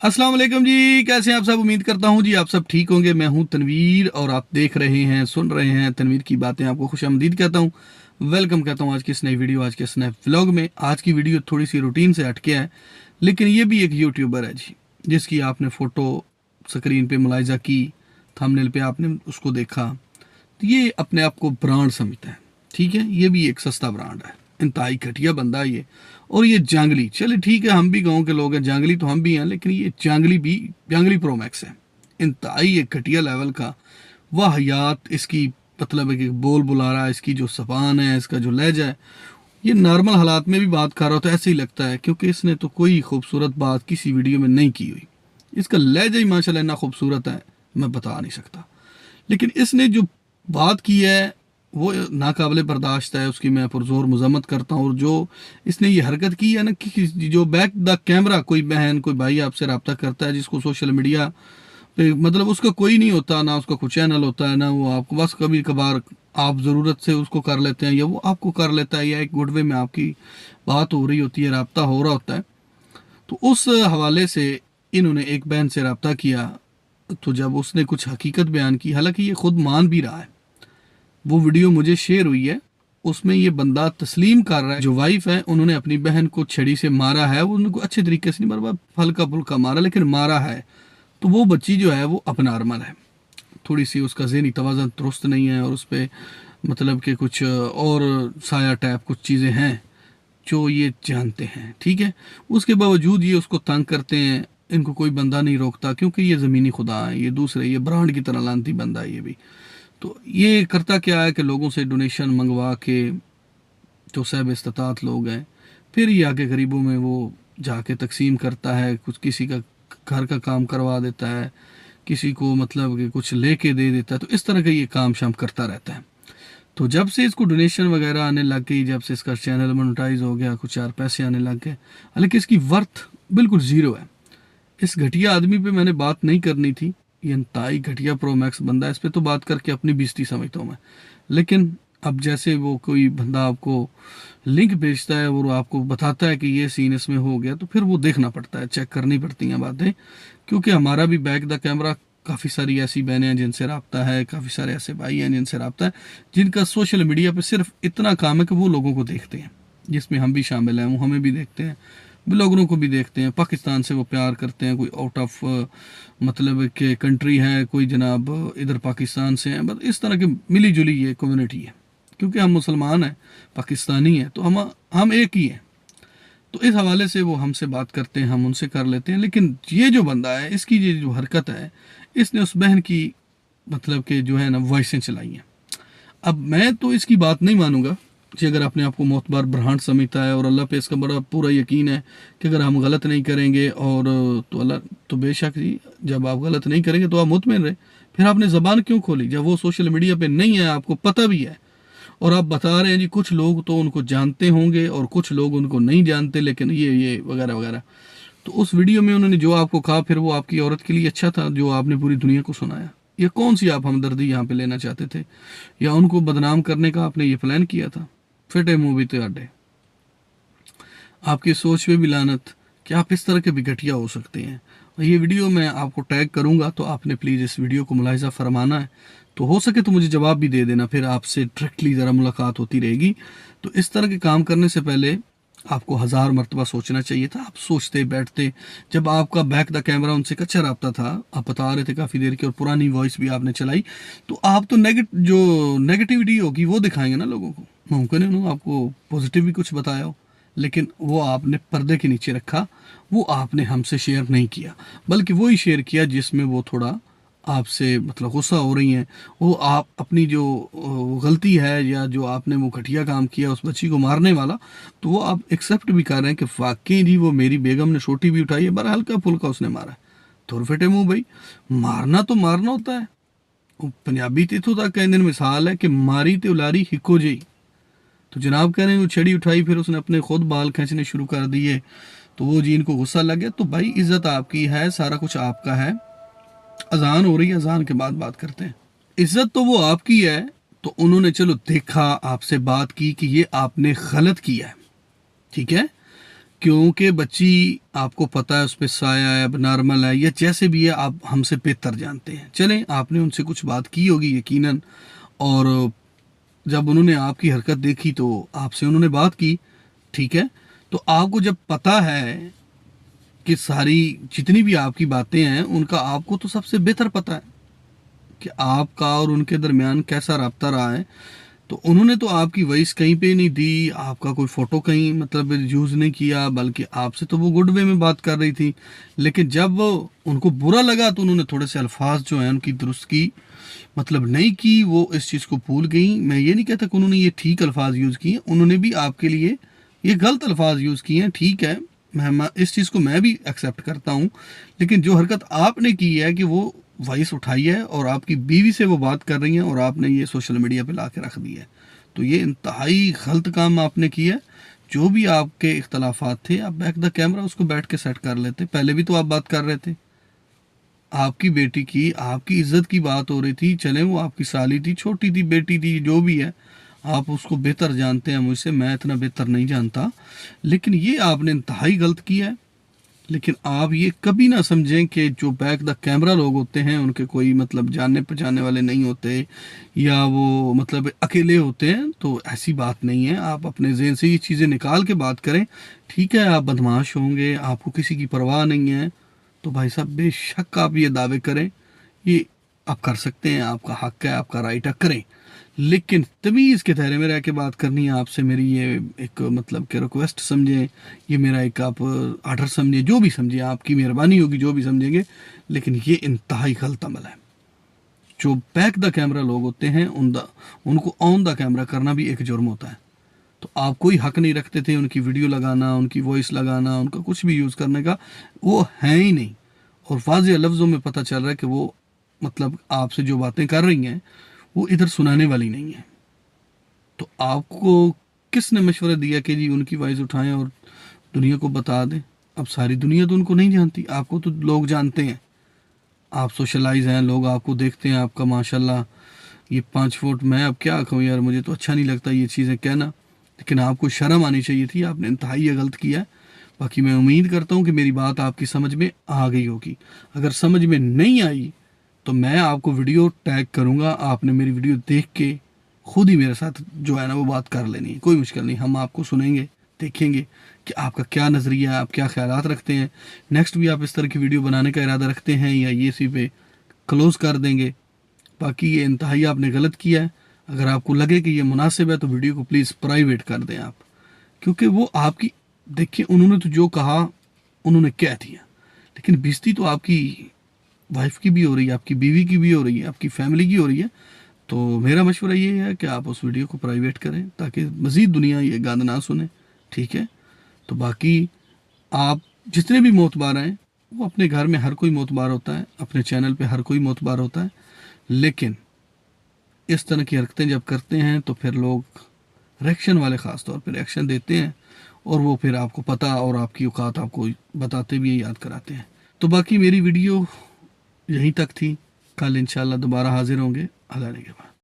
अस्सलाम वालेकुम जी, कैसे हैं आप सब। उम्मीद करता हूँ जी आप सब ठीक होंगे। मैं हूँ तनवीर और आप देख रहे हैं, सुन रहे हैं तनवीर की बातें। आपको खुशामदीद कहता हूँ, वेलकम कहता हूँ आज की इस नई वीडियो, आज के इस नए व्लॉग में। आज की वीडियो थोड़ी सी रूटीन से हटके है, लेकिन ये भी एक यूट्यूबर है जी, जिसकी आपने फ़ोटो स्क्रीन पे मुलाहिजा की, थंबनेल पे आपने उसको देखा, तो ये अपने आप को ब्रांड समझता है। ठीक है, ये भी एक सस्ता ब्रांड है, इंतहाई घटिया बंदा है ये। और ये जांगली, चले ठीक है, हम भी गांव के लोग हैं, जांगली तो हम भी हैं, लेकिन ये जांगली भी जांगली प्रो मैक्स है। इंतहाई एक घटिया लेवल का वाहियात इसकी, मतलब है कि बोल बुला रहा है, इसकी जो जबान है, इसका जो लहजा है, ये नॉर्मल हालात में भी बात कर रहा हो तो ऐसे ही लगता है, क्योंकि इसने तो कोई खूबसूरत बात किसी वीडियो में नहीं की हुई। इसका लहजा ही माशाल्लाह इतना खूबसूरत है, मैं बता नहीं सकता। लेकिन इसने जो बात की है वो नाकाबिले बर्दाश्त है, उसकी मैं पुरजोर मजम्मत करता हूँ। और जो इसने ये हरकत की है ना, कि जो बैक द कैमरा कोई बहन कोई भाई आपसे रब्ता करता है, जिसको सोशल मीडिया पे मतलब उसका कोई नहीं होता, ना उसका कुछ चैनल होता है, ना वो आपको, बस कभी कभार आप ज़रूरत से उसको कर लेते हैं, या वो आपको कर लेता है, या एक गुड वे में आपकी बात हो रही होती है, रब्ता हो रहा होता है। तो उस हवाले से इन्होंने एक बहन से रब्ता किया। तो जब उसने कुछ हकीकत बयान की, हालांकि ये खुद मान भी रहा है, वो वीडियो मुझे शेयर हुई है, उसमें ये बंदा तस्लीम कर रहा है, जो वाइफ है उन्होंने अपनी बहन को छड़ी से मारा है। वो उनको अच्छे तरीके से नहीं मारा, हल्का फुल्का मारा, लेकिन मारा है। तो वो बच्ची जो है वो अपनार्मल है, थोड़ी सी उसका ज़हनी तवाज़न दुरुस्त नहीं है, और उस पर मतलब कि कुछ और साया टाइप कुछ चीज़ें हैं जो ये जानते हैं। ठीक है, उसके बावजूद ये उसको तंग करते हैं। इनको कोई बंदा नहीं रोकता, क्योंकि ये ज़मीनी खुदा है, ये दूसरे, ये ब्रांड की तरह लानती बंदा है ये भी। तो ये करता क्या है कि लोगों से डोनेशन मंगवा के, जो सहब इस्तात लोग हैं, फिर ये आके गरीबों में वो जाके तकसीम करता है, कुछ किसी का घर का काम करवा देता है, किसी को मतलब कि कुछ लेके दे देता है। तो इस तरह का ये काम शाम करता रहता है। तो जब से इसको डोनेशन वगैरह आने लग गई, जब से इसका चैनल मोनेटाइज हो गया, कुछ 4 पैसे आने लग गए, हालांकि इसकी वर्थ बिल्कुल ज़ीरो है। इस घटिया आदमी पे मैंने बात नहीं करनी थी, ये इंतहाई घटिया प्रो मैक्स बंदा है, इस पे तो बात करके अपनी बेइज्जती समझता हूँ मैं। लेकिन अब जैसे वो कोई बंदा आपको लिंक भेजता है और आपको बताता है कि ये सीन इसमें हो गया, तो फिर वो देखना पड़ता है, चेक करनी पड़ती हैं बातें। क्योंकि हमारा भी बैक द कैमरा काफ़ी सारी ऐसी बहनें हैं जिनसे रब्ता है, काफ़ी सारे ऐसे भाई हैं जिनसे रब्ता है, जिनका सोशल मीडिया पे सिर्फ इतना काम है कि वो लोगों को देखते हैं, जिसमें हम भी शामिल हैं, वो हमें भी देखते हैं, ब्लॉगरों को भी देखते हैं। पाकिस्तान से वो प्यार करते हैं, कोई आउट ऑफ मतलब के कंट्री है, कोई जनाब इधर पाकिस्तान से हैं, बस इस तरह की मिली जुली ये कम्युनिटी है। क्योंकि हम मुसलमान हैं, पाकिस्तानी हैं, तो हम एक ही हैं। तो इस हवाले से वो हमसे बात करते हैं, हम उनसे कर लेते हैं। लेकिन ये जो बंदा है, इसकी ये जो हरकत है, इसने उस बहन की मतलब कि जो है ना वॉइसें चलाई हैं। अब मैं तो इसकी बात नहीं मानूंगा कि अगर अपने आप को मोतबार ब्रांड समझता है और अल्लाह पे इसका बड़ा पूरा यकीन है कि अगर हम गलत नहीं करेंगे, और तो अल्लाह तो बेशक जी, जब आप गलत नहीं करेंगे तो आप मुतमिन रहे, फिर आपने ज़बान क्यों खोली जब वो सोशल मीडिया पे नहीं है, आपको पता भी है। और आप बता रहे हैं जी कुछ लोग तो उनको जानते होंगे और कुछ लोग उनको नहीं जानते, लेकिन ये वगैरह वगैरह। तो उस वीडियो में उन्होंने जो आपको कहा, फिर वो आपकी औरत के लिए अच्छा था जो आपने पूरी दुनिया को सुनाया। ये कौन सी आप हमदर्दी यहाँ पे लेना चाहते थे, या उनको बदनाम करने का आपने ये प्लान किया था? फिटे मुंह भी तो अड्डे, आपकी सोच पे भी लानत कि आप इस तरह के भी घटिया हो सकते हैं। और ये वीडियो मैं आपको टैग करूँगा, तो आपने प्लीज़ इस वीडियो को मुलाहिजा फरमाना है। तो हो सके तो मुझे जवाब भी दे देना, फिर आपसे डायरेक्टली ज़रा मुलाकात होती रहेगी। तो इस तरह के काम करने से पहले आपको 1000 मरतबा सोचना चाहिए था। आप सोचते बैठते, जब आपका बैक द कैमरा उनसे कच्चा रब्ता था, आप बता रहे थे काफ़ी देर की, और पुरानी वॉइस भी आपने चलाई, तो आप तो जो नेगेटिविटी होगी वो दिखाएंगे ना लोगों को। मुमकिन है उन्होंने आपको पॉजिटिव भी कुछ बताया हो, लेकिन वो आपने पर्दे के नीचे रखा, वो आपने हमसे शेयर नहीं किया, बल्कि वही शेयर किया जिसमें वो थोड़ा आपसे मतलब गुस्सा हो रही हैं। वो आप अपनी जो गलती है, या जो आपने वो घटिया काम किया उस बच्ची को मारने वाला, तो वो आप एक्सेप्ट भी कर रहे हैं कि वाकई जी वो मेरी बेगम ने छोटी भी उठाई है, बड़ा हल्का फुल्का उसने मारा है। तुर फेटे मुंह भाई, मारना तो मारना होता है। वो पंजाबी तिथु तक कहने मिसाल है कि मारी ते उलारी हिको जी। तो जनाब कह रहे हैं वो छड़ी उठाई, फिर उसने अपने खुद बाल खींचने शुरू कर दिए, तो वो जी इनको गुस्सा लग गया। तो भाई इज्जत आपकी है, सारा कुछ आपका है। अजान हो रही है, अजान के बाद बात करते हैं। इज्जत तो वो आपकी है। तो उन्होंने चलो देखा, आपसे बात की कि ये आपने गलत किया है, ठीक है, क्योंकि बच्ची आपको पता है उस पर साया है, अब नॉर्मल है या जैसे भी है, आप हमसे बेहतर जानते हैं। चलें, आपने उनसे कुछ बात की होगी यकीनन, और जब उन्होंने आपकी हरकत देखी तो आपसे उन्होंने बात की, ठीक है। तो आपको जब पता है कि सारी जितनी भी आपकी बातें हैं उनका आपको तो सबसे बेहतर पता है कि आपका और उनके दरमियान कैसा रब्ता रहा है। तो उन्होंने तो आपकी वॉइस कहीं पे नहीं दी, आपका कोई फ़ोटो कहीं मतलब यूज़ नहीं किया, बल्कि आपसे तो वो गुड वे में बात कर रही थी। लेकिन जब उनको बुरा लगा तो उन्होंने थोड़े से अल्फाज जो हैं उनकी दुरुस्त की, मतलब नहीं की, वो इस चीज़ को भूल गई। मैं ये नहीं कहता कि उन्होंने ये ठीक अल्फाज यूज़ किए, उन्होंने भी आपके लिए ये गलत अल्फाज यूज़ किए हैं, ठीक है। मैं इस चीज़ को मैं भी एक्सेप्ट करता हूँ। लेकिन जो हरकत आपने की है कि वो वॉइस उठाई है और आपकी बीवी से वो बात कर रही हैं और आपने ये सोशल मीडिया पे ला के रख दी है, तो ये इंतहाई गलत काम आपने किया है। जो भी आपके इख्तलाफात थे, आप बैक द कैमरा उसको बैठ के सेट कर लेते। पहले भी तो आप बात कर रहे थे, आपकी बेटी की, आपकी इज्जत की बात हो रही थी। चले, वो आपकी साली थी, छोटी थी, बेटी थी, जो भी है, आप उसको बेहतर जानते हैं मुझसे, मैं इतना बेहतर नहीं जानता। लेकिन ये आपने इंतहाई गलत किया है। लेकिन आप ये कभी ना समझें कि जो बैक द कैमरा लोग होते हैं उनके कोई मतलब जानने पहचानने वाले नहीं होते, या वो मतलब अकेले होते हैं। तो ऐसी बात नहीं है, आप अपने ज़हन से ये चीज़ें निकाल के बात करें। ठीक है, आप बदमाश होंगे, आपको किसी की परवाह नहीं है, तो भाई साहब बेशक आप ये दावे करें, ये आप कर सकते हैं, आपका हक है, आपका राइट है, करें। लेकिन तमीज़ के दायरे में रह के बात करनी है आपसे, मेरी ये एक मतलब कि रिक्वेस्ट समझें, ये मेरा एक आप आर्डर समझें, जो भी समझें, आपकी मेहरबानी होगी जो भी समझेंगे। लेकिन ये इंतहाई गलत अमल है। जो बैक द कैमरा लोग होते हैं उनको ऑन द कैमरा करना भी एक जुर्म होता है। तो आप कोई हक नहीं रखते थे उनकी वीडियो लगाना, उनकी वॉइस लगाना, उनका कुछ भी यूज़ करने का, वो है ही नहीं। और वाज़ेह लफ्ज़ों में पता चल रहा है कि वो मतलब आपसे जो बातें कर रही हैं वो इधर सुनाने वाली नहीं है। तो आपको किसने मशवरा दिया कि जी उनकी वॉइस उठाएं और दुनिया को बता दें? अब सारी दुनिया तो उनको नहीं जानती, आपको तो लोग जानते हैं, आप सोशलाइज हैं, लोग आपको देखते हैं, आपका माशाल्लाह ये 5 फुट। मैं अब क्या कहूँ यार, मुझे तो अच्छा नहीं लगता ये चीज़ें कहना, लेकिन आपको शर्म आनी चाहिए थी, आपने इंतहाई ये गलत किया है। बाकी मैं उम्मीद करता हूँ कि मेरी बात आपकी समझ में आ गई होगी। अगर समझ में नहीं आई तो मैं आपको वीडियो टैग करूँगा, आपने मेरी वीडियो देख के खुद ही मेरे साथ जो है ना वो बात कर लेनी है, कोई मुश्किल नहीं। हम आपको सुनेंगे, देखेंगे कि आपका क्या नज़रिया है, आप क्या ख्यालात रखते हैं। नेक्स्ट भी आप इस तरह की वीडियो बनाने का इरादा रखते हैं या ये इसी पे क्लोज़ कर देंगे। बाकी ये इंतहाई आपने गलत किया है। अगर आपको लगे कि ये मुनासिब है तो वीडियो को प्लीज़ प्राइवेट कर दें आप, क्योंकि वो आपकी, देखिए उन्होंने तो जो कहा उन्होंने कह दिया, लेकिन बेइज्जती तो आपकी वाइफ की भी हो रही है, आपकी बीवी की भी हो रही है, आपकी फैमिली की हो रही है। तो मेरा मशवरा ये है कि आप उस वीडियो को प्राइवेट करें ताकि मज़ीद दुनिया ये गाना ना सुने, ठीक है। तो बाकी आप जितने भी मोतबार हैं, वो अपने घर में हर कोई मोतबार होता है, अपने चैनल पे हर कोई मोतबार होता है, लेकिन इस तरह की हरकतें जब करते हैं तो फिर लोग रिएक्शन वाले ख़ास तौर पर रिएक्शन देते हैं, और वो फिर आपको पता और आपकी औकात आपको बताते भी याद कराते हैं। तो बाकी मेरी वीडियो यहीं तक थी, कल इंशाल्लाह दोबारा हाजिर होंगे। अल्लाह ने के बाद।